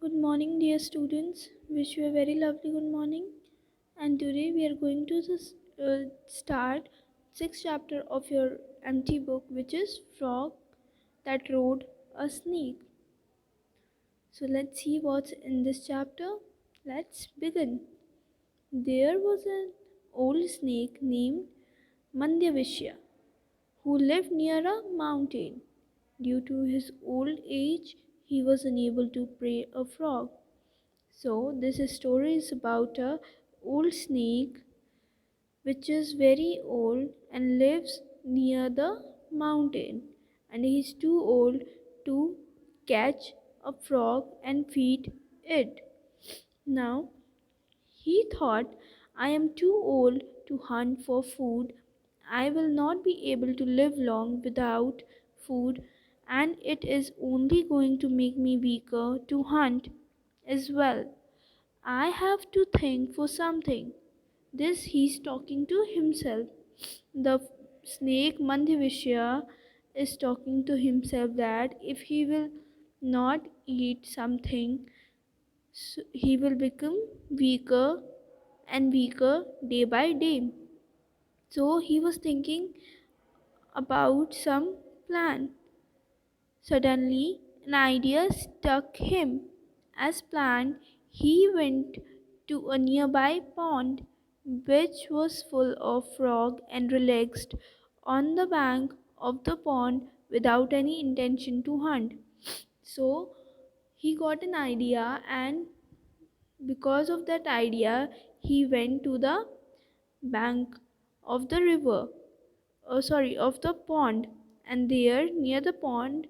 Good morning, dear students. Wish you a very lovely good morning. And today we are going to start sixth chapter of your empty book, which is Frog That Rode a Snake. So let's see what's in this chapter. Let's begin. There was an old snake named Mandyavishya who lived near a mountain. Due to his old age, he was unable to pray a frog. So this story is about a old snake which is very old and lives near the mountain, and he is too old to catch a frog and feed it. Now he thought, I am too old to hunt for food. I will not be able to live long without food, and it is only going to make me weaker to hunt as well. I have to think for something. This he's talking to himself. The snake Mandhavishya is talking to himself that if he will not eat something, he will become weaker and weaker day by day. So he was thinking about some plan. Suddenly, an idea struck him. As planned, he went to a nearby pond, which was full of frog, and relaxed on the bank of the pond without any intention to hunt. So he got an idea, and because of that idea, he went to the bank of the river, of the pond, and there near the pond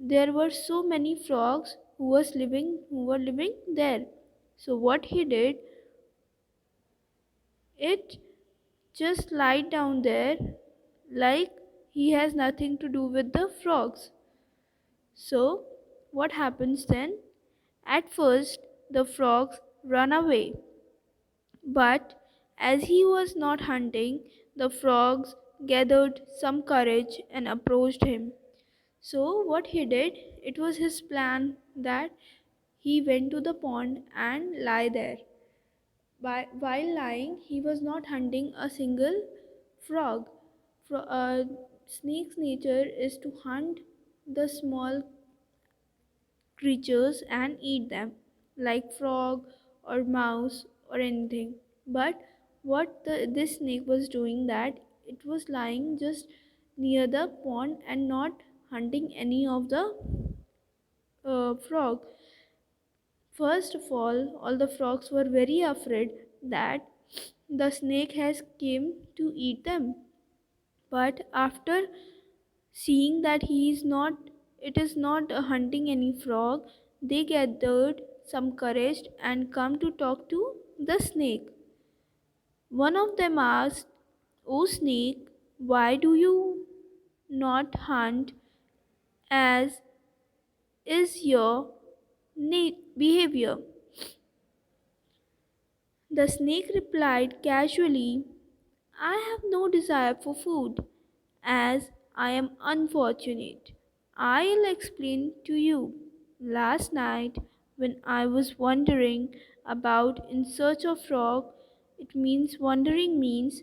there were so many frogs who were living there. So what he did, it just lied down there like he has nothing to do with the frogs. So what happens then? At first the frogs run away, but as he was not hunting, the frogs gathered some courage and approached him. So what he did, it was his plan that he went to the pond and lay there. While lying, he was not hunting a single frog. Snake's nature is to hunt the small creatures and eat them, like frog or mouse or anything. But this snake was doing that it was lying just near the pond and not hunting any of the frog. First of all the frogs were very afraid that the snake has came to eat them. But after seeing that it is not hunting any frog, they gathered some courage and come to talk to the snake. One of them asked, "O snake, why do you not hunt as is your behavior?" The snake replied casually, I have no desire for food, as I am unfortunate. I'll explain to you. Last night, when I was wandering about in search of frog, it means wandering means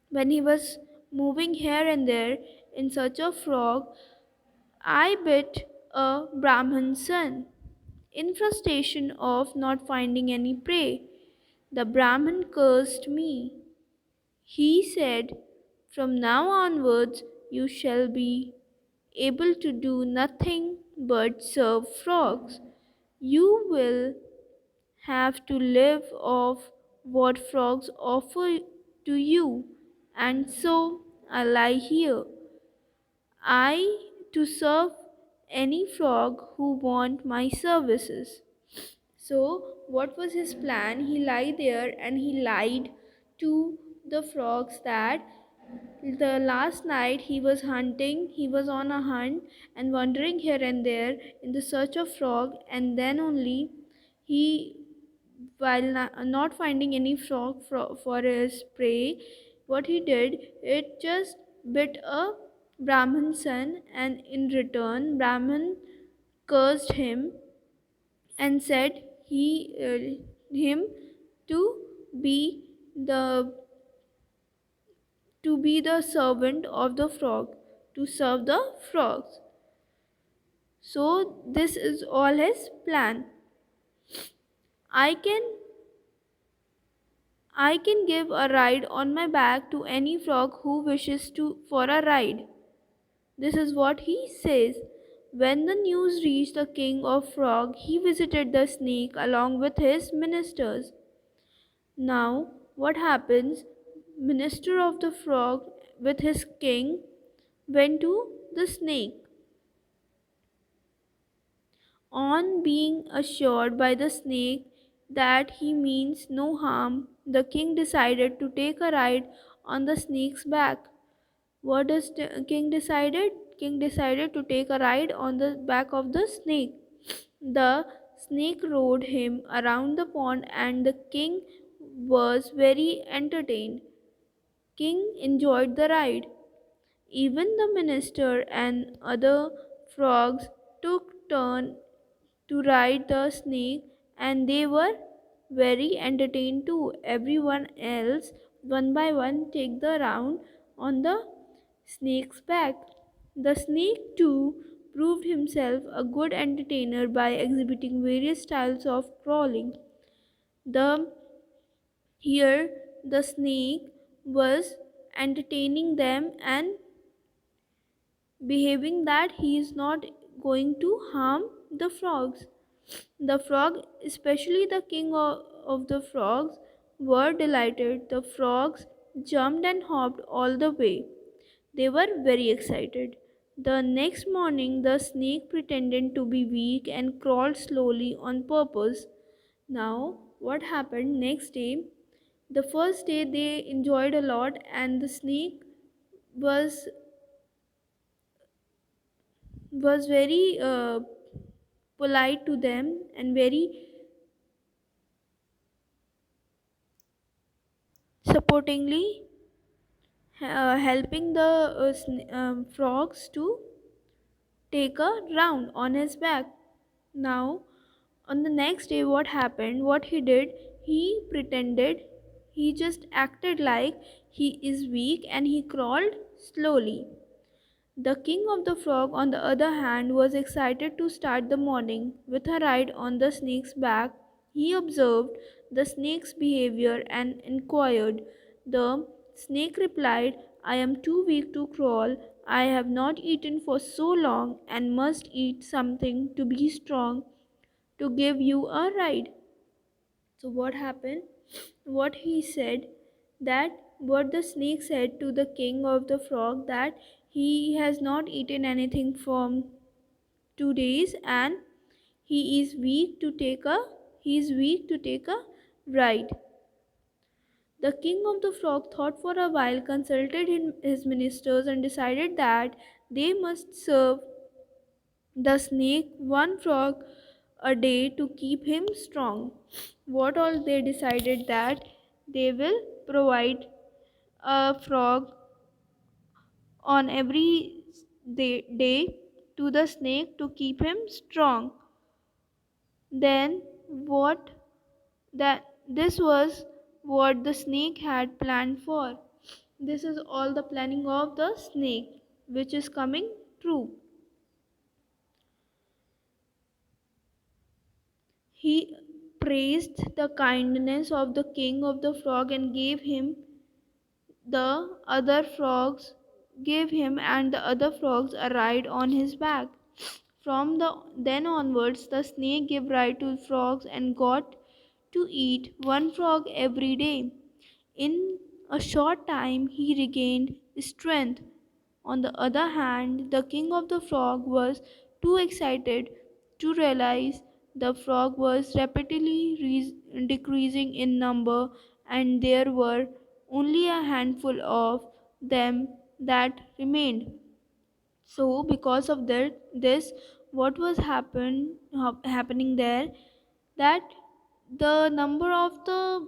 when he was moving here and there in search of frog, I bit a Brahman's son. In frustration of not finding any prey, the Brahman cursed me. He said, From now onwards you shall be able to do nothing but serve frogs. You will have to live off what frogs offer to you, and so I lie here. I to serve any frog who want my services. So what was his plan? He lied there and he lied to the frogs that the last night he was on a hunt and wandering here and there in the search of frog, and then only he, while not finding any frog for his prey, what he did, it just bit a Brahman's son, and in return Brahman cursed him and said him to be the servant of the frog, to serve the frogs. So this is all his plan. I can i can give a ride on my back to any frog who wishes to for a ride. This is what he says. When the news reached the king of frog, he visited the snake along with his ministers. Now, what happens? Minister of the frog with his king went to the snake. On being assured by the snake that he means no harm, the king decided to take a ride on the snake's back. What does the king decided? King decided to take a ride on the back of the snake. The snake rode him around the pond and the king was very entertained. King enjoyed the ride. Even the minister and other frogs took turn to ride the snake and they were very entertained too. Everyone else, one by one, take the round on the snake's back. The snake too proved himself a good entertainer by exhibiting various styles of crawling. The Here the snake was entertaining them and behaving that he is not going to harm the frogs. The frog, especially the king of the frogs, were delighted. The frogs jumped and hopped all the way. They were very excited. The next morning, the snake pretended to be weak and crawled slowly on purpose. Now, what happened next day? The first day they enjoyed a lot, and the snake was very polite to them and very supportingly helping the frogs to take a round on his back. Now, on the next day, what happened? What he did, he pretended, he just acted like he is weak and he crawled slowly. The king of the frog, on the other hand, was excited to start the morning with a ride on the snake's back. He observed the snake's behavior and inquired. The snake replied, I am too weak to crawl. I have not eaten for so long and must eat something to be strong to give you a ride. So, what happened? What he said that what the snake said to the king of the frog that he has not eaten anything for 2 days and he is weak to take a ride. The king of the frog thought for a while, consulted his ministers, and decided that they must serve the snake one frog a day to keep him strong. What all they decided that they will provide a frog on every day to the snake to keep him strong. Then what that this was what the snake had planned for. This is all the planning of the snake which is coming true. He praised the kindness of the king of the frog and the other frogs gave him and the other frogs a ride on his back. From then onwards, the snake gave ride to frogs and got to eat one frog every day. In a short time, he regained strength. On the other hand, the king of the frog was too excited to realize the frog was rapidly decreasing in number and there were only a handful of them that remained. So, because of this, what was happening there? That the number of the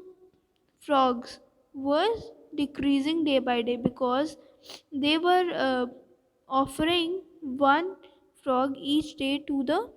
frogs was decreasing day by day because they were offering one frog each day to the